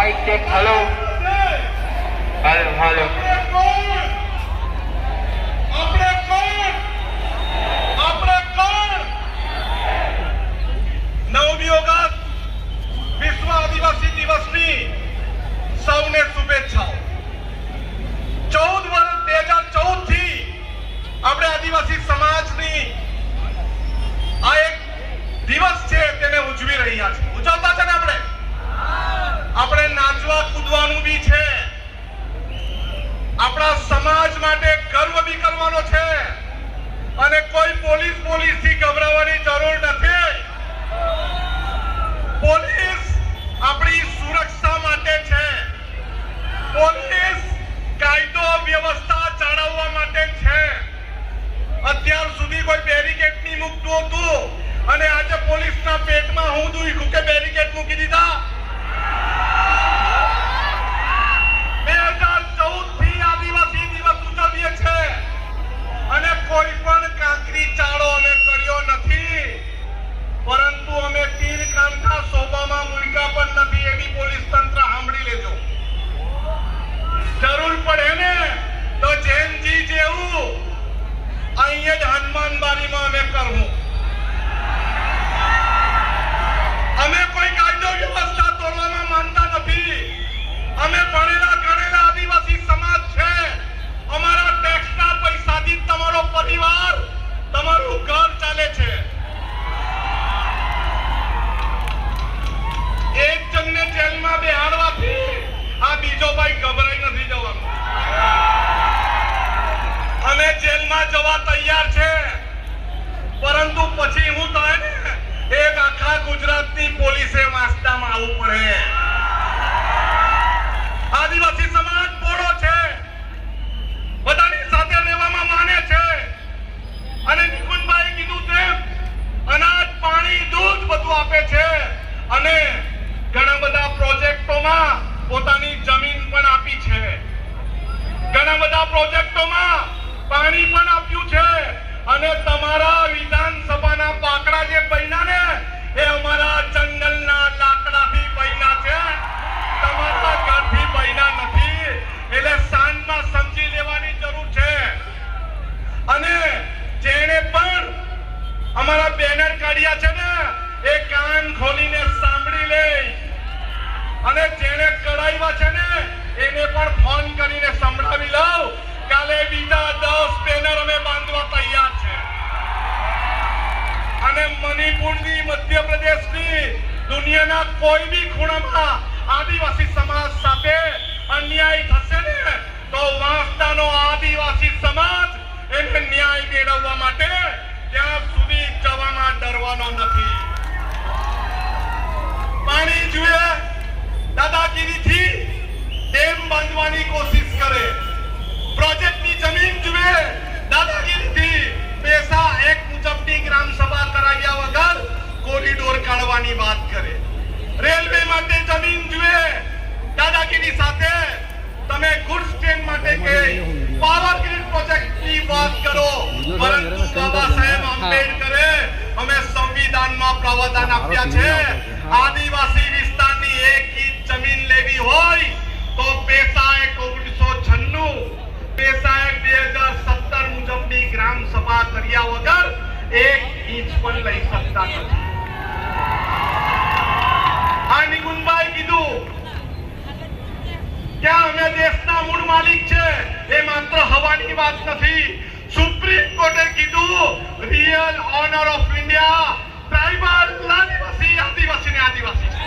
Mic check hello hello hello विश्व आदिवासी दिवसनी સૌને શુભેચ્છાઓ 14 વર્ષ 2014 થી આપણે આદિવાસી સમાજની આ એક દિવસ છે તેને ઉજવી રહ્યા છે ઉજવતા છે ને આપણે નાચવા કૂદવાનું બી છે આપણા સમાજ માટે ગર્વ બી કરવાનો છે અને કોઈ પોલીસ થી ગભરાવાની જરૂર નથી પોલીસ આપણી સુરક્ષા માટે છે પોલીસ કાયદો વ્યવસ્થા જાળવવા માટે છે અત્યાર સુધી કોઈ બેરિકેડ ની મૂકતું હતું અને આજે પોલીસના પેટમાં હું દુખ્યું કે બેરિકેડ મૂકી દીધા 2014 થી આદિવાસી દિવસ ઉજવીએ છે અને કોઈ પણ કાંકરી ચાળો અમે કર્યો નથી પરંતુ અમે તીર કાંઠા શોભામાં મૂક્યા પણ નથી એની પોલીસ તંત્ર સાંભળી લેજો જરૂર પડે ને તો જૈનજી જેવું અહીંયા જ હનુમાન બારીમાં અમે કરવું અમે કોઈ કાયદો વ્યવસ્થા તોડવામાં માનતા નથી અમે ભણેલા ગણેલા આદિવાસી સમાજ છે અમારા ટેક્સના પૈસાથી તમારો પરિવાર તમારું ઘર ચાલે છે એક જણને જેલમાં બેહાડવાથી આ બીજો ભાઈ ગભરાઈ નથી જવાનો અમે જેલમાં જવા તૈયાર છે પરંતુ પછી હું થાય ને એક આખા ગુજરાતની પોલીસે વાસ્તામાં આવવું પડે આદિવાસી સમાજ બોળો છે બધાની સાથે રહેવામાં માને છે અને નિકુંજભાઈ કીધું તેમ અનાજ પાણી દૂધ બધું આપે છે અને ઘણા બધા પ્રોજેક્ટોમાં પોતાની જમીન પણ આપી છે ઘણા બધા પ્રોજેક્ટોમાં પાણી પણ આપ્યું છે અને તમારા વિધાનસભાના પાકડા જે બન્યા ને એ અમારા જંગલના લાકડાથી બન્યા છે તમારા ઘરથી બન્યા નથી એટલે સાંજમાં સમજી લેવાની જરૂર છે અને જેણે પણ અમારા બેનર કાઢ્યા છે ને એ કાન ખોલીને સાંભળી લે અને જેણે કઢાવ્યા છે ને એને પણ ફોન કરીને સંભળાવી લઉં કાલે બીજા 10 બેનર અમે બાંધવા તૈયાર છે અને મણિપુરની મધ્યપ્રદેશની દુનિયાના કોઈ બી ખૂણામાં આદિવાસી સમાજ સાથે અન્યાય થશે ને તો વાંસદાનો આદિવાસી સમાજ એને ન્યાય મેળવવા માટે ત્યાં સુધી જવામાં ડરવાનો નથી પાણી જોઈએ દાદાગીરીથી ડેમ બાંધવાની કોશિશ કરે પ્રોજેક્ટની જમીન જુએ દાદાગીરીથી પૈસા એક મુજબની ગ્રામ સભા કરાવ્યા વગર કોરિડોર કાઢવાની વાત કરે રેલવે માટે જમીન જુએ દાદાગીરી સાથે તમે ગુડ્સ ટ્રેન માટે કે પાવર ગ્રીડ પ્રોજેક્ટની વાત કરો પરંતુ બાબા સાહેબ આંબેડકરે અમે સંવિધાનમાં પ્રાવધાન આપ્યા છે આદિવાસી વિસ્તારની એક ઇંચ જમીન લેવી હોય તો પૈસા એક 1996 પૈસા એક 2017 મુજબની ગ્રામ સભા કર્યા વગર એક ઇંચ પણ લઈ શકતા નથી આ નિકુંજભાઈ કીધું કે અમે દેશના મૂળ માલિક છે એ માત્ર હવાની વાત નથી સુપ્રીમ કોર્ટે કીધું real owner of India tribal આદિવાસી ને આદિવાસી છે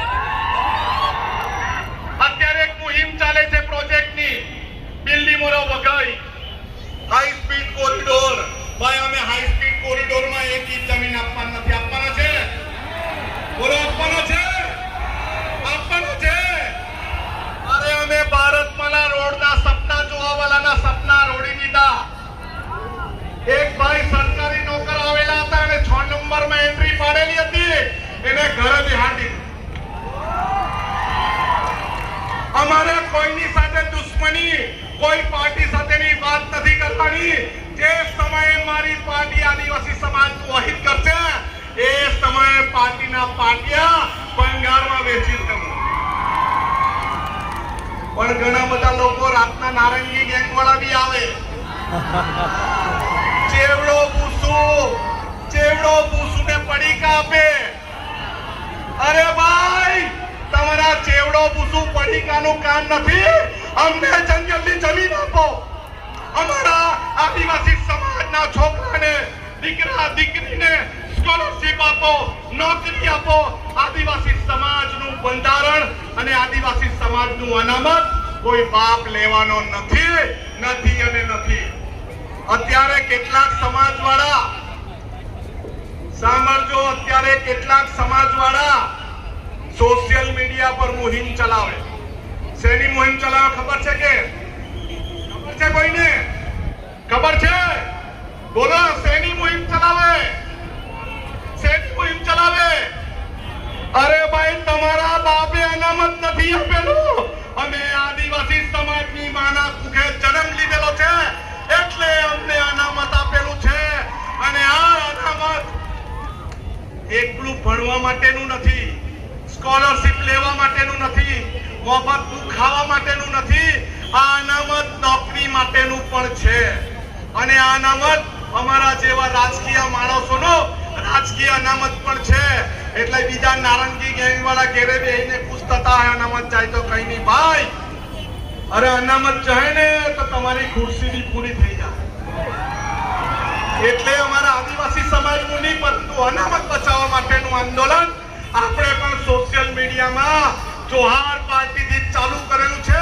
અત્યારે એક મુહિમ ચાલે છે પ્રોજેક્ટની બિલ્લી મોરો વઘઈ હાઈ સ્પીડ કોરિડોર ભાઈ અમે હાઈ સ્પીડ કોરિડોરમાં એક ઇંચ જમીન આપવાના નથી આપવાના છે બોલો આપવાના છે અરે અમે ભારતમાલા રોડના સપના જોવાવાળાના સપના રોડી દીધા એક ભાઈ સરકારી નોકર આવેલા હતા અને 6 નંબરમાં એન્ટ્રી પાડેલી હતી એને ઘરે બિહાડી અમારે કોઈની સાથે દુશ્મની કોઈ પાર્ટી સાથેની વાત નથી કરવાની જે સમયે મારી પાર્ટી આદિવાસી સમાજનું અહિત કરશે એ સમયે પાર્ટીના પાટિયા બંગાળમાં વેચી દઉં પણ ઘણા બધા લોકો રાતના નારંગી ગેંગ વાળા બી આવે. ચેવડો ભૂસું ને પડીકા આપે. અરે ભાઈ, તમારા ચેવડો ભૂસું પડીકાનું કામ નથી. અમને જંગલની જમીન આપો. અમારા આદિવાસી સમાજના છોકરાને, દીકરા દીકરીને સ્કોલરશીપ આપો, નોકરી આપો. આદિવાસી સમાજનું બંધારણ અને આદિવાસી સમાજનું અનામત કોઈ બાપ લેવાનો નથી અને નથી. અત્યારે કેટલાક સમાજવાળા, સાંભળજો, અત્યારે કેટલાક સમાજવાળા સોશિયલ મીડિયા પર મુહિમ ચલાવે. શેની મુહિમ ચલાવે ખબર છે કે? ખબર છે કોઈને? ખબર છે? બોલો, શેની મુહિમ ચલાવે? શેની મુહિમ ચલાવે? અરે ભાઈ, તમારા બાપે અનામત નથી આપેલું. અમે આદિવાસી સમાજની માના કુખે જન્મ લીધેલો છે એટલે અમને અનામત આપેલું છે. અને આ અનામત એકલું ભણવા માટેનું નથી, સ્કોલરશીપ લેવા માટેનું નથી, મફતનું ખાવા માટેનું નથી. આ અનામત નોકરી માટેનું પણ છે. અને આ અનામત અમારા જેવા રાજકીય માણસોનો રાજકીય અનામત પણ છે. એટલે બીજા નારંગી ગેંગ વાળા ઘેરે બેહીને ખુશ થતા હોય અનામત જાય તો કઈ નહીં ભાઈ. અરે અનામત જાય ને તો તમારી ખુરશી બી પૂરી થઈ જાય. એટલે અમારા આદિવાસી સમાજનું નહીં, પરંતુ અનામત બચાવવા માટેનું આંદોલન આપણે પણ સોશિયલ મીડિયામાં જોહાર પાર્ટીથી ચાલુ કરેલું છે.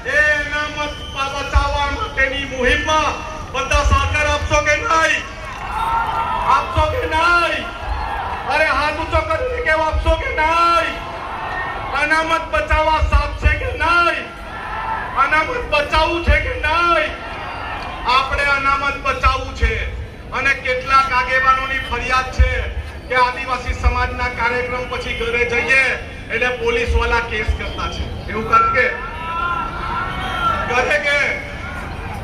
એ અનામત બચાવવા માટેની મુહિમમાં બધા સહકાર આપશો કે નહીં? આપશો કે નહીં? અરે હાથ ઊંચો કરીને કેમ આપશો કે નહીં? અનામત બચાવવા સાથ છે કે નહીં? અનામત બચાવવું છે કે નહીં? આપણે અનામત બચાવવું છે. અને કેટલાક આગેવાનોની ફરિયાદ છે કે આદિવાસી સમાજના કાર્યક્રમ પછી ઘરે જઈએ એટલે પોલીસ વાળા કેસ કરતા છે. એવું કરે કે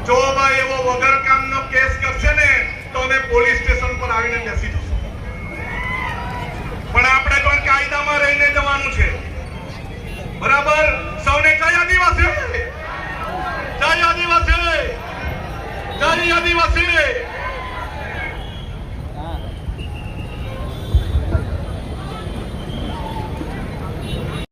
જો ભાઈ એવો વગર કામનો કેસ કરશે ને તો અમે પોલીસ સ્ટેશન પર આવીને બેસી જશું. પણ આપણે પણ કાયદામાં રહીને જવાનું છે. બરાબર? સૌને જય આદિવાસી, જય આદિવાસી, જય આદિવાસી.